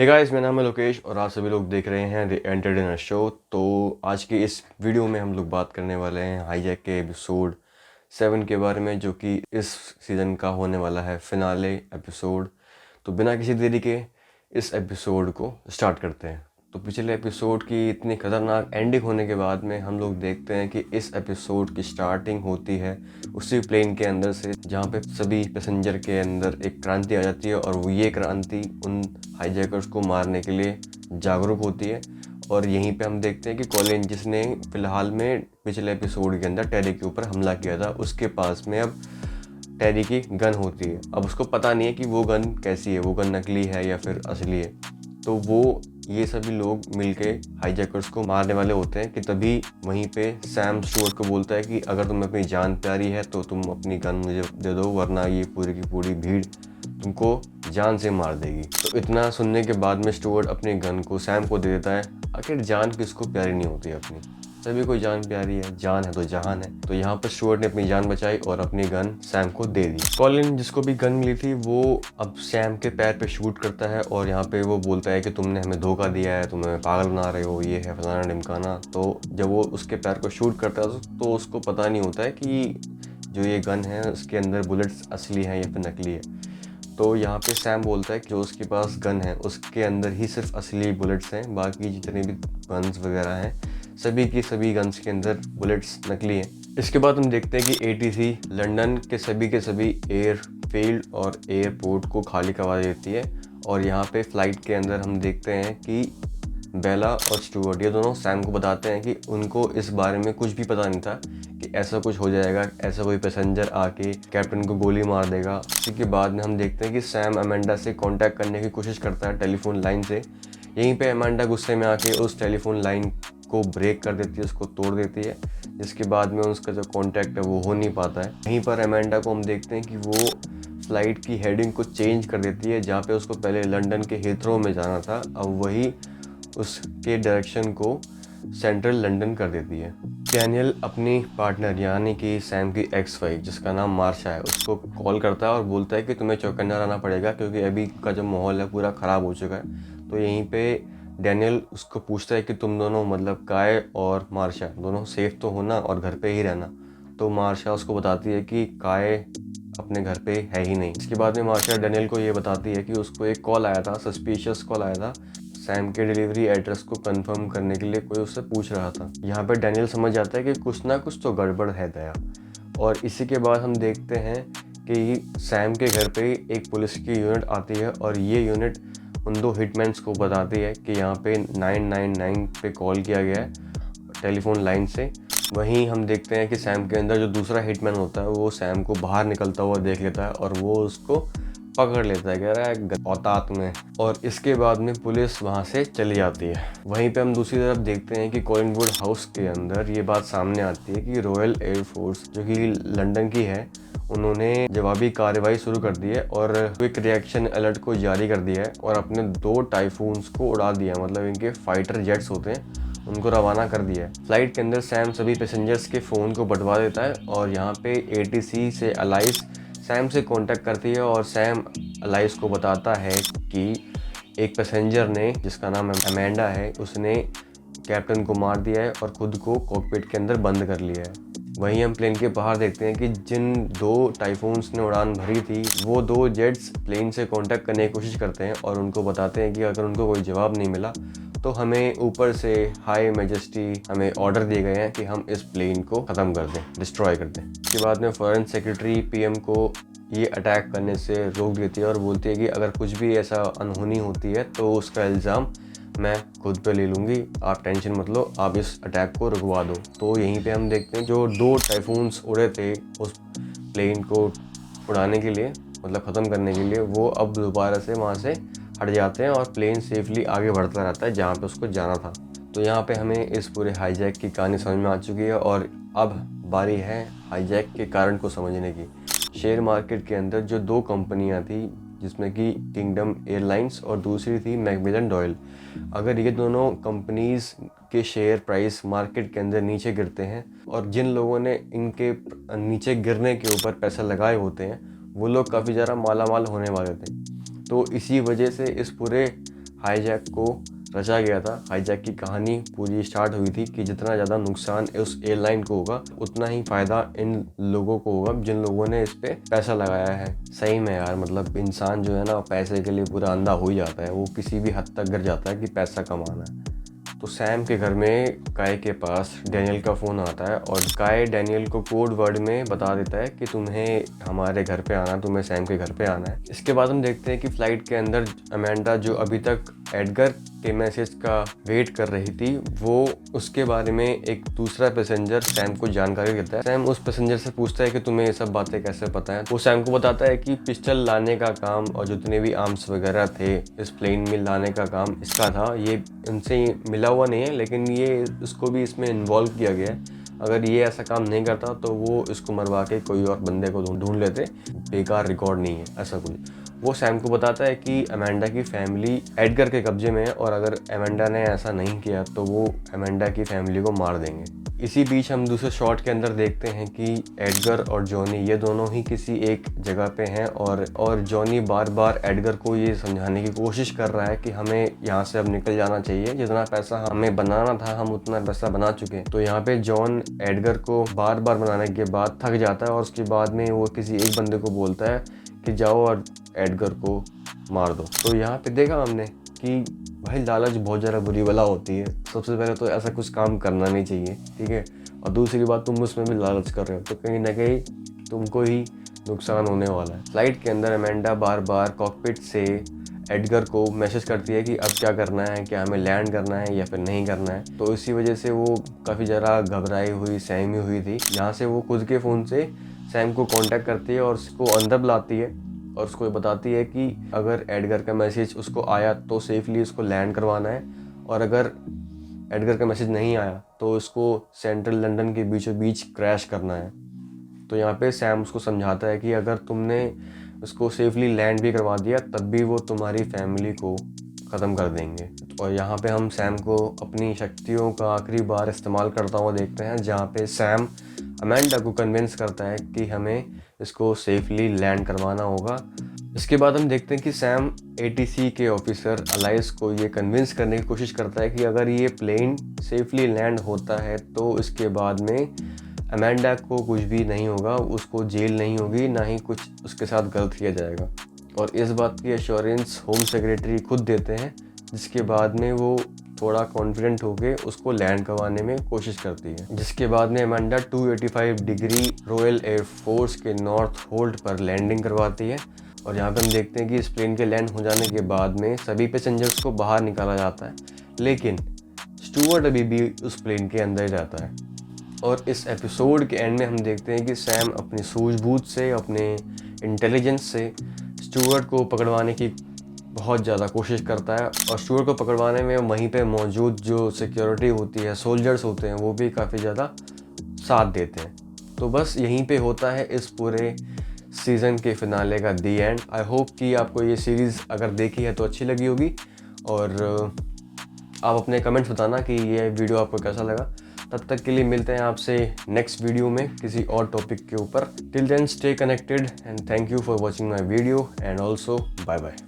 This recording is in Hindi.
हे गाइस, मेरा नाम है लोकेश और आप सभी लोग देख रहे हैं द एंटरटेनर शो। तो आज की इस वीडियो में हम लोग बात करने वाले हैं हाईजैक के एपिसोड 7 के बारे में, जो कि इस सीज़न का होने वाला है फिनाले एपिसोड। तो बिना किसी देरी के इस एपिसोड को स्टार्ट करते हैं। तो पिछले एपिसोड की इतनी खतरनाक एंडिंग होने के बाद में हम लोग देखते हैं कि इस एपिसोड की स्टार्टिंग होती है उसी प्लेन के अंदर से जहाँ पे सभी पैसेंजर के अंदर एक क्रांति आ जाती है, और वो ये क्रांति उन हाईजैकर्स को मारने के लिए जागरूक होती है। और यहीं पे हम देखते हैं कि कॉलिन, जिसने फिलहाल में पिछले एपिसोड के अंदर टेरी के ऊपर हमला किया था, उसके पास में अब टेरी की गन होती है। अब उसको पता नहीं है कि वो गन कैसी है, वो गन नकली है या फिर असली है। तो वो ये सभी लोग मिलके हाईजैकर्स को मारने वाले होते हैं कि तभी वहीं पे सैम स्टुअर्ट को बोलता है कि अगर तुम्हें अपनी जान प्यारी है तो तुम अपनी गन मुझे दे दो, वरना ये पूरी की पूरी भीड़ तुमको जान से मार देगी। तो इतना सुनने के बाद में स्टुअर्ट अपनी गन को सैम को दे देता है। आखिर जान किसको प्यारी नहीं होती अपनी, सभी को जान प्यारी है, जान है तो जहान है। तो यहाँ पर स्टुअर्ट ने अपनी जान बचाई और अपनी गन सैम को दे दी। कॉलिन, जिसको भी गन मिली थी, वो अब सैम के पैर पे शूट करता है और यहाँ पे वो बोलता है कि तुमने हमें धोखा दिया है, तुम हमें पागल बना रहे हो, ये है फलाना ढिमकाना। तो जब वो उसके पैर को शूट करता है तो उसको पता नहीं होता है कि जो ये गन है उसके अंदर बुलेट्स असली हैं या फिर नकली है। तो यहाँ पे सैम बोलता है कि जो उसके पास गन है उसके अंदर ही सिर्फ असली बुलेट्स हैं, बाकी जितने भी गन्स वगैरह हैं सभी की सभी गन्स के अंदर बुलेट्स नकली हैं। इसके बाद हम देखते हैं कि एटीसी लंदन के सभी एयरफील्ड और एयरपोर्ट को खाली करवा देती है। और यहाँ पे फ़्लाइट के अंदर हम देखते हैं कि बेला और स्टुअर्ट ये दोनों सैम को बताते हैं कि उनको इस बारे में कुछ भी पता नहीं था कि ऐसा कुछ हो जाएगा, ऐसा कोई पैसेंजर आके कैप्टन को गोली मार देगा। इसी के बाद में हम देखते हैं कि सैम अमेंडा से कांटेक्ट करने की कोशिश करता है टेलीफोन लाइन से। यहीं पे अमेंडा गुस्से में आके उस टेलीफोन लाइन को ब्रेक कर देती है, उसको तोड़ देती है, जिसके बाद में उसका जो कांटेक्ट है वो हो नहीं पाता है। यहीं पर अमेंडा को हम देखते हैं कि वो फ़्लाइट की हेडिंग को चेंज कर देती है। जहाँ पे उसको पहले लंदन के हीथ्रो में जाना था, अब वही उसके डायरेक्शन को सेंट्रल लंदन कर देती है। डैनियल अपनी पार्टनर यानी कि सैम की एक्स वाइफ, जिसका नाम मार्शा है, उसको कॉल करता है और बोलता है कि तुम्हें चौकन्ना रहना पड़ेगा क्योंकि अभी का जो माहौल है पूरा ख़राब हो चुका है। तो यहीं पे डैनियल उसको पूछता है कि तुम दोनों, मतलब काय और मार्शा, दोनों सेफ तो होना और घर पे ही रहना। तो मार्शा उसको बताती है कि काय अपने घर पे है ही नहीं। इसके बाद में मार्शा डैनियल को ये बताती है कि उसको एक कॉल आया था, सस्पिशियस कॉल आया था, सैम के डिलीवरी एड्रेस को कंफर्म करने के लिए कोई उससे पूछ रहा था। यहाँ पर डैनियल समझ जाता है कि कुछ ना कुछ तो गड़बड़ है दया। और इसी के बाद हम देखते हैं कि सैम के घर पे एक पुलिस की यूनिट आती है और ये यूनिट उन दो हिटमैन्स को बताती है कि यहाँ पे 999 पे कॉल किया गया है टेलीफोन लाइन से। वहीं हम देखते हैं कि सैम के अंदर जो दूसरा हिटमैन होता है वो सैम को बाहर निकलता हुआ देख लेता है और वो उसको पकड़ लेता है, कह रहा है औकात में। और इसके बाद में पुलिस वहाँ से चली जाती है। वहीं पे हम दूसरी तरफ देखते हैं कि कॉलिनवुड हाउस के अंदर ये बात सामने आती है कि रॉयल एयरफोर्स जो कि लंदन की है, उन्होंने जवाबी कार्रवाई शुरू कर दी है और क्विक रिएक्शन अलर्ट को जारी कर दिया है और अपने 2 टाइफून्स को उड़ा दिया, मतलब इनके फाइटर जेट्स होते हैं उनको रवाना कर दिया है। फ्लाइट के अंदर सैम सभी पैसेंजर्स के फ़ोन को बंटवा देता है और यहाँ पे एटीसी से अलाइस सैम से कांटेक्ट करती है और सैम अलाइस को बताता है कि एक पैसेंजर ने, जिसका नाम अमेंडा है, उसने कैप्टन को मार दिया है और खुद को कॉकपिट के अंदर बंद कर लिया है। वहीं हम प्लेन के बाहर देखते हैं कि जिन 2 टाइफून्स ने उड़ान भरी थी वो 2 जेट्स प्लेन से कांटेक्ट करने की कोशिश करते हैं और उनको बताते हैं कि अगर उनको कोई जवाब नहीं मिला तो हमें ऊपर से हाई मैजेस्टी हमें ऑर्डर दिए गए हैं कि हम इस प्लेन को ख़त्म कर दें, डिस्ट्रॉय कर दें। इसके बाद में फॉरेन सेक्रेटरी पीएम को ये अटैक करने से रोक देती है और बोलती है कि अगर कुछ भी ऐसा अनहोनी होती है तो उसका इल्ज़ाम मैं खुद पे ले लूँगी, आप टेंशन मत लो, आप इस अटैक को रुकवा दो। तो यहीं पे हम देखते हैं जो 2 टाइफून्स उड़े थे उस प्लेन को उड़ाने के लिए, मतलब ख़त्म करने के लिए, वो अब दोबारा से वहाँ से हट जाते हैं और प्लेन सेफली आगे बढ़ता रहता है जहाँ पे उसको जाना था। तो यहाँ पे हमें इस पूरे हाईजैक की कहानी समझ में आ चुकी है और अब बारी है हाईजैक के कारण को समझने की। शेयर मार्केट के अंदर जो 2 कंपनियाँ थी, जिसमें कि किंगडम एयरलाइंस और दूसरी थी मैकमिलन डॉयल, अगर ये दोनों कंपनीज़ के शेयर प्राइस मार्केट के अंदर नीचे गिरते हैं और जिन लोगों ने इनके नीचे गिरने के ऊपर पैसा लगाए होते हैं वो लोग काफ़ी ज़्यादा मालामाल होने वाले थे। तो इसी वजह से इस पूरे हाईजैक को रचा गया था। हाईजैक की कहानी पूरी स्टार्ट हुई थी कि जितना ज़्यादा नुकसान उस एयरलाइन को होगा उतना ही फ़ायदा इन लोगों को होगा जिन लोगों ने इस पे पैसा लगाया है। सही में यार, मतलब इंसान जो है ना पैसे के लिए पूरा अंधा हो ही जाता है, वो किसी भी हद तक गिर जाता है कि पैसा कमाना है। तो सैम के घर में काय के पास डैनियल का फ़ोन आता है और काय डैनियल को कोड वर्ड में बता देता है कि तुम्हें हमारे घर पे आना, तुम्हें सैम के घर पे आना है। इसके बाद हम देखते हैं कि फ़्लाइट के अंदर अमेंडा, जो अभी तक एडगर के मैसेज का वेट कर रही थी, वो उसके बारे में एक दूसरा पैसेंजर सैम को जानकारी देता है। सैम उस पैसेंजर से पूछता है कि तुम्हें ये सब बातें कैसे पता है। वो सैम को बताता है कि पिस्टल लाने का काम और जितने भी आर्म्स वगैरह थे इस प्लेन में लाने का काम इसका था। ये इनसे मिला हुआ नहीं है, लेकिन ये इसको भी इसमें इन्वॉल्व किया गया है। अगर ये ऐसा काम नहीं करता तो वो इसको मरवा के कोई और बंदे को ढूंढ लेते। बेकार रिकॉर्ड नहीं है ऐसा कुछ। वो सैम को बताता है कि अमेंडा की फैमिली एडगर के कब्जे में है और अगर अमेंडा ने ऐसा नहीं किया तो वो अमेंडा की फैमिली को मार देंगे। इसी बीच हम दूसरे शॉट के अंदर देखते हैं कि एडगर और जॉनी ये दोनों ही किसी एक जगह पे हैं और जॉनी बार बार एडगर को ये समझाने की कोशिश कर रहा है कि हमें यहाँ से अब निकल जाना चाहिए, जितना पैसा हमें बनाना था हम उतना पैसा बना चुके हैं। तो यहाँ पे जॉन एडगर को बार बार बनाने के बाद थक जाता है और उसके बाद में वो किसी एक बंदे को बोलता है कि जाओ और एडगर को मार दो। तो यहाँ पे देखा हमने कि भाई लालच बहुत ज़्यादा बुरी बला होती है। सबसे पहले तो ऐसा कुछ काम करना नहीं चाहिए, ठीक है, और दूसरी बात तुम उसमें भी लालच कर रहे हो तो कहीं ना कहीं तुमको ही नुकसान होने वाला है। फ्लाइट के अंदर अमेंडा बार बार कॉकपिट से एडगर को मैसेज करती है कि अब क्या करना है, क्या हमें लैंड करना है या फिर नहीं करना है। तो इसी वजह से वो काफ़ी ज़्यादा घबराई हुई सहमी हुई थी। यहाँ से वो खुद के फ़ोन से सैम को कांटेक्ट करती है और उसको अंदर बुलाती है और उसको बताती है कि अगर एडगर का मैसेज उसको आया तो सेफली उसको लैंड करवाना है, और अगर एडगर का मैसेज नहीं आया तो उसको सेंट्रल लंदन के बीचों बीच क्रैश करना है। तो यहाँ पे सैम उसको समझाता है कि अगर तुमने उसको सेफली लैंड भी करवा दिया तब भी वो तुम्हारी फैमिली को ख़त्म कर देंगे। और यहाँ पे हम सैम को अपनी शक्तियों का आखिरी बार इस्तेमाल करता हुआ देखते हैं, जहाँ पे सैम अमेंडा को कन्विंस करता है कि हमें इसको सेफली लैंड करवाना होगा। इसके बाद हम देखते हैं कि सैम एटीसी के ऑफिसर अलाइस को ये कन्विंस करने की कोशिश करता है कि अगर ये प्लेन सेफली लैंड होता है तो इसके बाद में अमेंडा को कुछ भी नहीं होगा, उसको जेल नहीं होगी, ना ही कुछ उसके साथ गलत किया जाएगा। और इस बात की एश्योरेंस होम सेक्रेटरी खुद देते हैं, जिसके बाद में वो थोड़ा कॉन्फिडेंट होके उसको लैंड करवाने में कोशिश करती है। जिसके बाद में अमेंडा 285 डिग्री रॉयल एयरफोर्स के नॉर्थ होल्ड पर लैंडिंग करवाती है। और यहाँ पे हम देखते हैं कि इस प्लेन के लैंड हो जाने के बाद में सभी पैसेंजर्स को बाहर निकाला जाता है, लेकिन स्टुअर्ट अभी भी उस प्लेन के अंदर ही रहता है। और इस एपिसोड के एंड में हम देखते हैं कि सैम अपनी सूझबूझ से, अपने इंटेलिजेंस से स्टुअर्ट को पकड़वाने की बहुत ज़्यादा कोशिश करता है। और स्टुअर्ट को पकड़वाने में वहीं पे मौजूद जो सिक्योरिटी होती है, सोल्जर्स होते हैं, वो भी काफ़ी ज़्यादा साथ देते हैं। तो बस यहीं पे होता है इस पूरे सीज़न के फिनाले का दी एंड। आई होप कि आपको ये सीरीज़ अगर देखी है तो अच्छी लगी होगी, और आप अपने कमेंट्स बताना कि ये वीडियो आपको कैसा लगा। तब तक के लिए मिलते हैं आपसे नेक्स्ट वीडियो में किसी और टॉपिक के ऊपर। Till then stay connected and thank you for watching my video and also bye bye.